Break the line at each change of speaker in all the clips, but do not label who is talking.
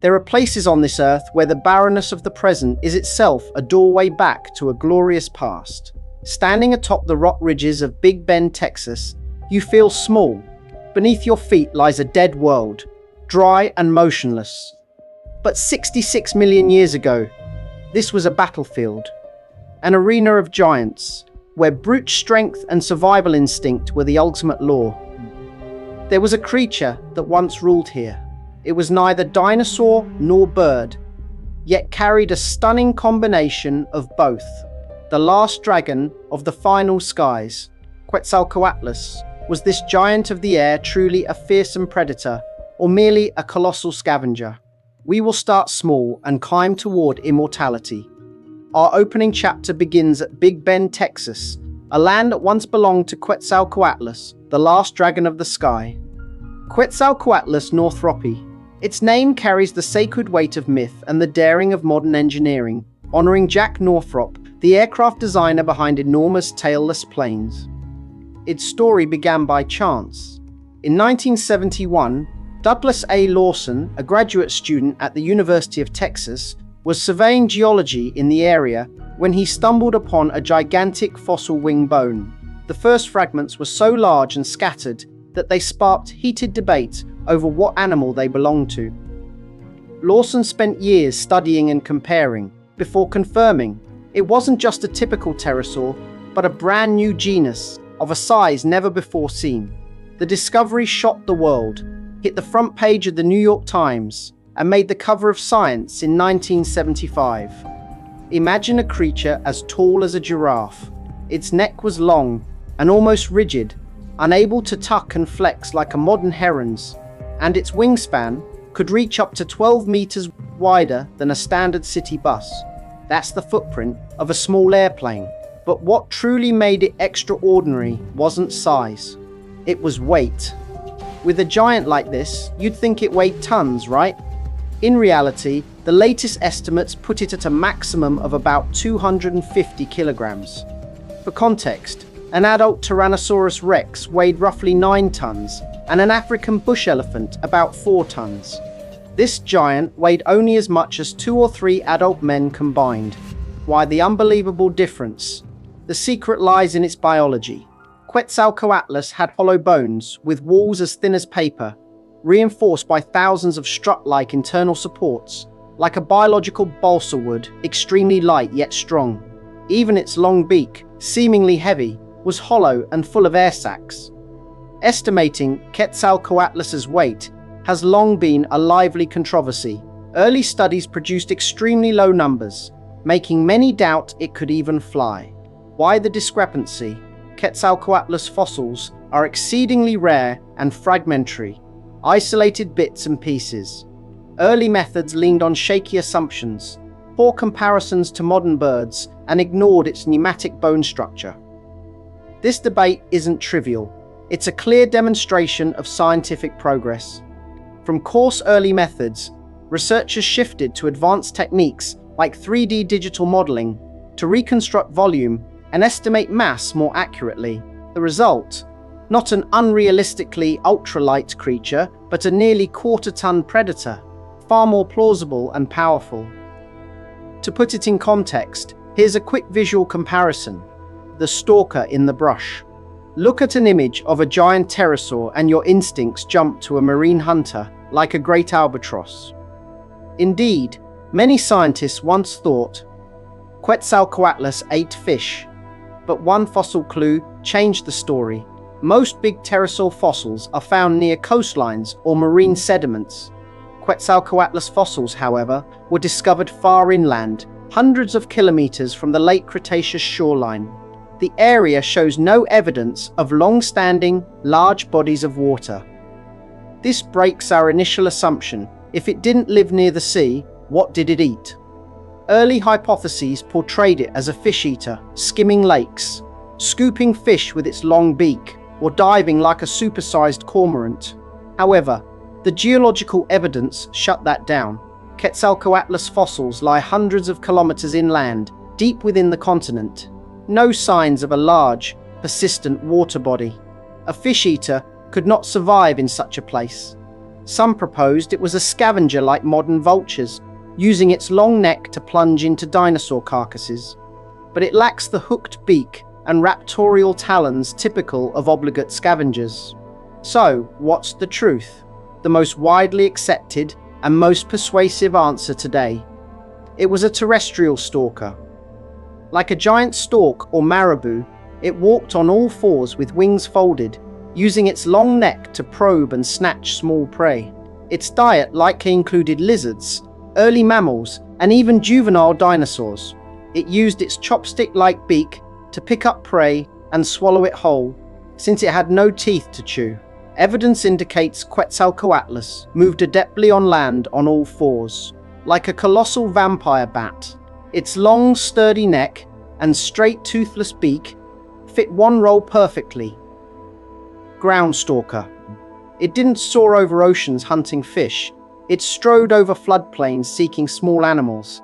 There are places on this earth where the barrenness of the present is itself a doorway back to a glorious past. Standing atop the rock ridges of Big Bend, Texas, you feel small. Beneath your feet lies a dead world, dry and motionless. But 66 million years ago, this was a battlefield, an arena of giants, where brute strength and survival instinct were the ultimate law. There was a creature that once ruled here. It was neither dinosaur nor bird, yet carried a stunning combination of both. The last dragon of the final skies, Quetzalcoatlus, was this giant of the air truly a fearsome predator, or merely a colossal scavenger? We will start small and climb toward immortality. Our opening chapter begins at Big Bend, Texas, a land that once belonged to Quetzalcoatlus, the last dragon of the sky. Quetzalcoatlus northropi. Its name carries the sacred weight of myth and the daring of modern engineering, honoring Jack Northrop, the aircraft designer behind enormous tailless planes. Its story began by chance. In 1971, Douglas A. Lawson, a graduate student at the University of Texas, was surveying geology in the area when he stumbled upon a gigantic fossil wing bone. The first fragments were so large and scattered that they sparked heated debate over what animal they belonged to. Lawson spent years studying and comparing before confirming it wasn't just a typical pterosaur, but a brand new genus of a size never before seen. The discovery shocked the world, hit the front page of the New York Times, and made the cover of Science in 1975. Imagine a creature as tall as a giraffe. Its neck was long and almost rigid, unable to tuck and flex like a modern heron's, and its wingspan could reach up to 12 meters wider than a standard city bus. That's the footprint of a small airplane. But what truly made it extraordinary wasn't size, it was weight. With a giant like this, you'd think it weighed tons, right? In reality, the latest estimates put it at a maximum of about 250 kilograms. For context, an adult Tyrannosaurus rex weighed roughly 9 tons, and an African bush elephant about 4 tons. This giant weighed only as much as 2 or 3 adult men combined. Why the unbelievable difference? The secret lies in its biology. Quetzalcoatlus had hollow bones with walls as thin as paper, reinforced by thousands of strut-like internal supports, like a biological balsa wood, extremely light yet strong. Even its long beak, seemingly heavy, was hollow and full of air sacs. Estimating Quetzalcoatlus's weight has long been a lively controversy. Early studies produced extremely low numbers, making many doubt it could even fly. Why the discrepancy? Quetzalcoatlus fossils are exceedingly rare and fragmentary, isolated bits and pieces. Early methods leaned on shaky assumptions, poor comparisons to modern birds, and ignored its pneumatic bone structure. This debate isn't trivial. It's a clear demonstration of scientific progress. From coarse early methods, researchers shifted to advanced techniques like 3D digital modeling to reconstruct volume and estimate mass more accurately. The result? Not an unrealistically ultralight creature, but a nearly quarter-ton predator, far more plausible and powerful. To put it in context, here's a quick visual comparison. The stalker in the brush. Look at an image of a giant pterosaur and your instincts jump to a marine hunter like a great albatross. Indeed, many scientists once thought Quetzalcoatlus ate fish, but one fossil clue changed the story. Most big pterosaur fossils are found near coastlines or marine sediments. Quetzalcoatlus fossils, however, were discovered far inland, hundreds of kilometers from the Late Cretaceous shoreline. The area shows no evidence of long-standing, large bodies of water. This breaks our initial assumption. If it didn't live near the sea, what did it eat? Early hypotheses portrayed it as a fish eater, skimming lakes, scooping fish with its long beak, or diving like a supersized cormorant. However, the geological evidence shut that down. Quetzalcoatlus fossils lie hundreds of kilometers inland, deep within the continent. No signs of a large, persistent water body. A fish eater could not survive in such a place. Some proposed it was a scavenger like modern vultures, using its long neck to plunge into dinosaur carcasses. But it lacks the hooked beak and raptorial talons typical of obligate scavengers. So, what's the truth? The most widely accepted and most persuasive answer today. It was a terrestrial stalker. Like a giant stork or marabou, it walked on all fours with wings folded, using its long neck to probe and snatch small prey. Its diet likely included lizards, early mammals, and even juvenile dinosaurs. It used its chopstick-like beak to pick up prey and swallow it whole, since it had no teeth to chew. Evidence indicates Quetzalcoatlus moved adeptly on land on all fours, like a colossal vampire bat. Its long, sturdy neck and straight, toothless beak fit one role perfectly. Ground stalker. It didn't soar over oceans hunting fish. It strode over floodplains seeking small animals.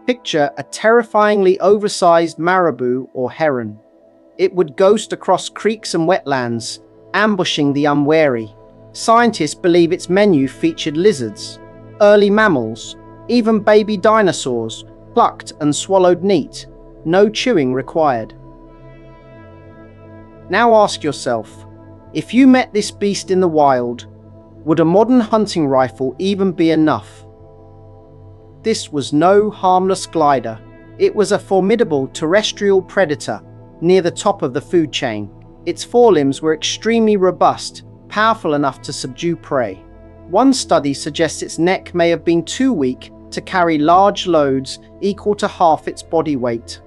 Picture a terrifyingly oversized marabou or heron. It would ghost across creeks and wetlands, ambushing the unwary. Scientists believe its menu featured lizards, early mammals, even baby dinosaurs, plucked and swallowed neat. No chewing required. Now ask yourself, if you met this beast in the wild, would a modern hunting rifle even be enough? This was no harmless glider. It was a formidable terrestrial predator near the top of the food chain. Its forelimbs were extremely robust, powerful enough to subdue prey. One study suggests its neck may have been too weak to carry large loads equal to half its body weight.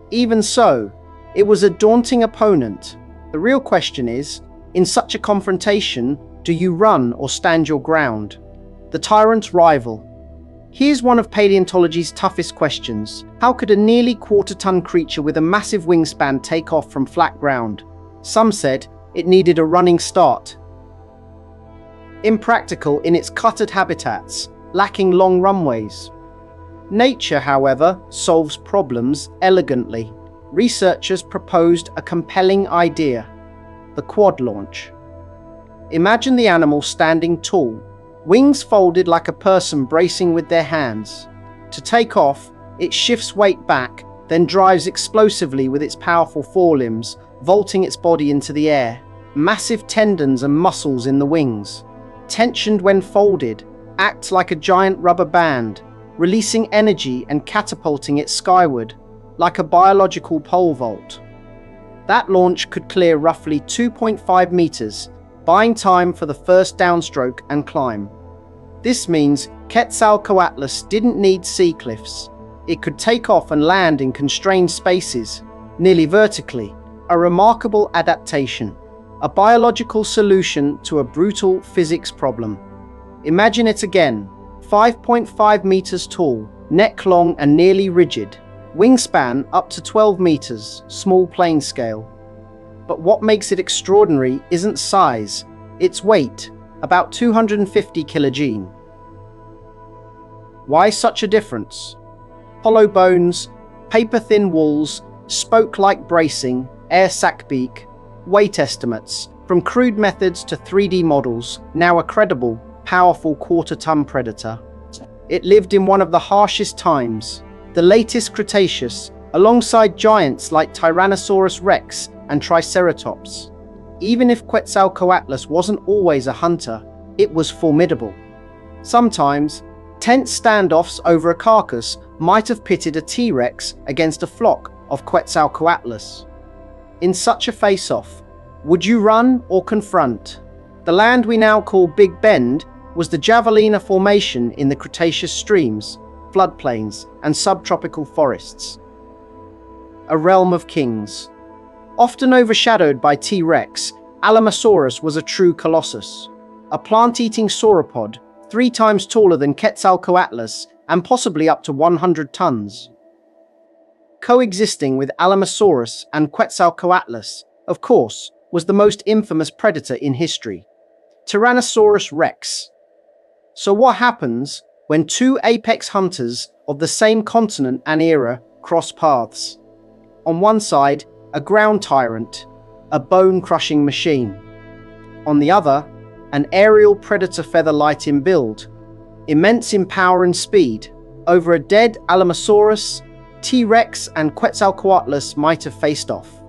Even so, it was a daunting opponent. The real question is, in such a confrontation, do you run or stand your ground? The tyrant's rival. Here's one of paleontology's toughest questions. How could a nearly quarter-ton creature with a massive wingspan take off from flat ground? Some said it needed a running start. Impractical in its cluttered habitats, lacking long runways. Nature, however, solves problems elegantly. Researchers proposed a compelling idea: the quad launch. Imagine the animal standing tall, wings folded like a person bracing with their hands. To take off, it shifts weight back, then drives explosively with its powerful forelimbs, vaulting its body into the air. Massive tendons and muscles in the wings, tensioned when folded, act like a giant rubber band, releasing energy and catapulting it skyward, like a biological pole vault. That launch could clear roughly 2.5 meters, buying time for the first downstroke and climb. This means Quetzalcoatlus didn't need sea cliffs. It could take off and land in constrained spaces, nearly vertically, a remarkable adaptation, a biological solution to a brutal physics problem. Imagine it again, 5.5 meters tall, neck long and nearly rigid, wingspan up to 12 meters, small plane scale. But what makes it extraordinary isn't size, it's weight, about 250 kg. Why such a difference? Hollow bones, paper-thin walls, spoke-like bracing, air sac beak, weight estimates, from crude methods to 3D models, now a credible, powerful quarter-ton predator. It lived in one of the harshest times, the latest Cretaceous, alongside giants like Tyrannosaurus rex and Triceratops. Even if Quetzalcoatlus wasn't always a hunter, it was formidable. Sometimes, tense standoffs over a carcass might have pitted a T-Rex against a flock of Quetzalcoatlus. In such a face-off, would you run or confront? The land we now call Big Bend was the Javelina Formation in the Cretaceous streams, floodplains, and subtropical forests. A realm of kings. Often overshadowed by T-Rex, Alamosaurus was a true colossus, a plant-eating sauropod 3 times taller than Quetzalcoatlus and possibly up to 100 tons. Coexisting with Alamosaurus and Quetzalcoatlus, of course, was the most infamous predator in history, Tyrannosaurus rex. So what happens when 2 apex hunters of the same continent and era cross paths? On one side, a ground tyrant, a bone-crushing machine. On the other, an aerial predator feather-light in build, immense in power and speed. Over a dead Alamosaurus, T-Rex and Quetzalcoatlus might have faced off.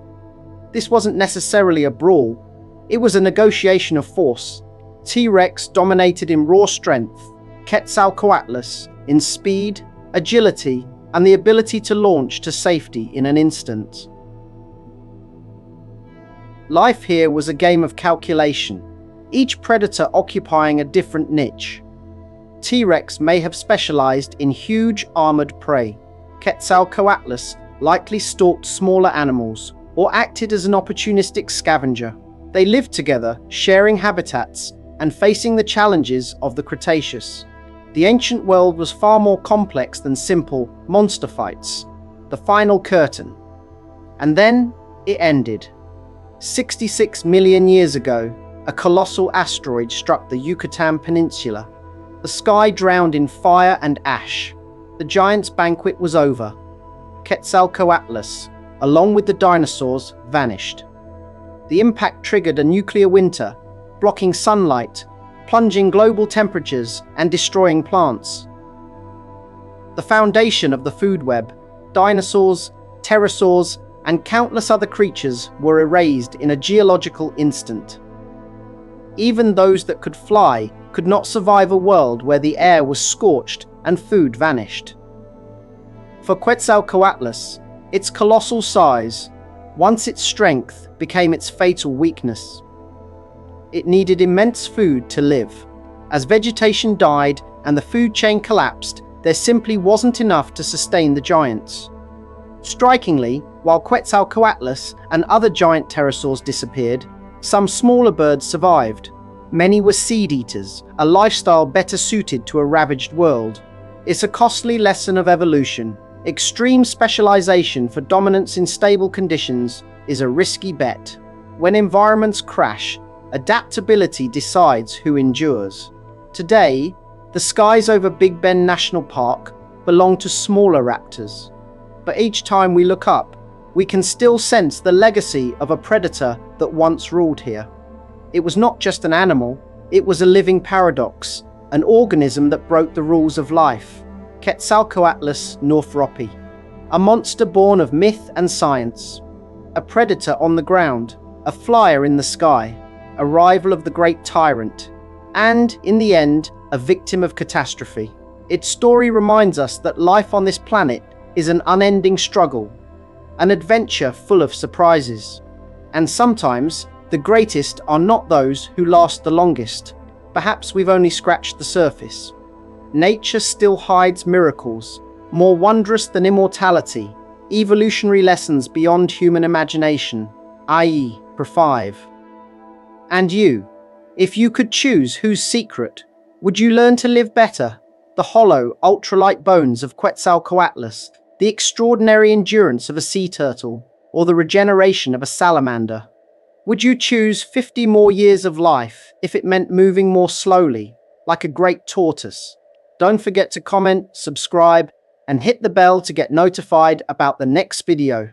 This wasn't necessarily a brawl, it was a negotiation of force. T-Rex dominated in raw strength, Quetzalcoatlus in speed, agility, and the ability to launch to safety in an instant. Life here was a game of calculation, each predator occupying a different niche. T-Rex may have specialized in huge armored prey. Quetzalcoatlus likely stalked smaller animals or acted as an opportunistic scavenger. They lived together, sharing habitats and facing the challenges of the Cretaceous. The ancient world was far more complex than simple monster fights. The final curtain. And then it ended. 66 million years ago, a colossal asteroid struck the Yucatan Peninsula. The sky drowned in fire and ash. The giant's banquet was over. Quetzalcoatlus, along with the dinosaurs, vanished. The impact triggered a nuclear winter, blocking sunlight, plunging global temperatures, and destroying plants. The foundation of the food web, dinosaurs, pterosaurs, and countless other creatures were erased in a geological instant. Even those that could fly could not survive a world where the air was scorched and food vanished. For Quetzalcoatlus, its colossal size, once its strength, became its fatal weakness. It needed immense food to live. As vegetation died and the food chain collapsed, there simply wasn't enough to sustain the giants. Strikingly, while Quetzalcoatlus and other giant pterosaurs disappeared, some smaller birds survived. Many were seed-eaters, a lifestyle better suited to a ravaged world. It's a costly lesson of evolution. Extreme specialization for dominance in stable conditions is a risky bet. When environments crash, adaptability decides who endures. Today, the skies over Big Bend National Park belong to smaller raptors. But each time we look up, we can still sense the legacy of a predator that once ruled here. It was not just an animal, it was a living paradox, an organism that broke the rules of life. Quetzalcoatlus northropi, a monster born of myth and science. A predator on the ground, a flyer in the sky, a rival of the great tyrant, and, in the end, a victim of catastrophe. Its story reminds us that life on this planet is an unending struggle, an adventure full of surprises. And sometimes, the greatest are not those who last the longest. Perhaps we've only scratched the surface. Nature still hides miracles, more wondrous than immortality, evolutionary lessons beyond human imagination, i.e., Pro5. And you, if you could choose whose secret, would you learn to live better? The hollow, ultralight bones of Quetzalcoatlus, the extraordinary endurance of a sea turtle, or the regeneration of a salamander? Would you choose 50 more years of life if it meant moving more slowly, like a great tortoise? Don't forget to comment, subscribe, and hit the bell to get notified about the next video.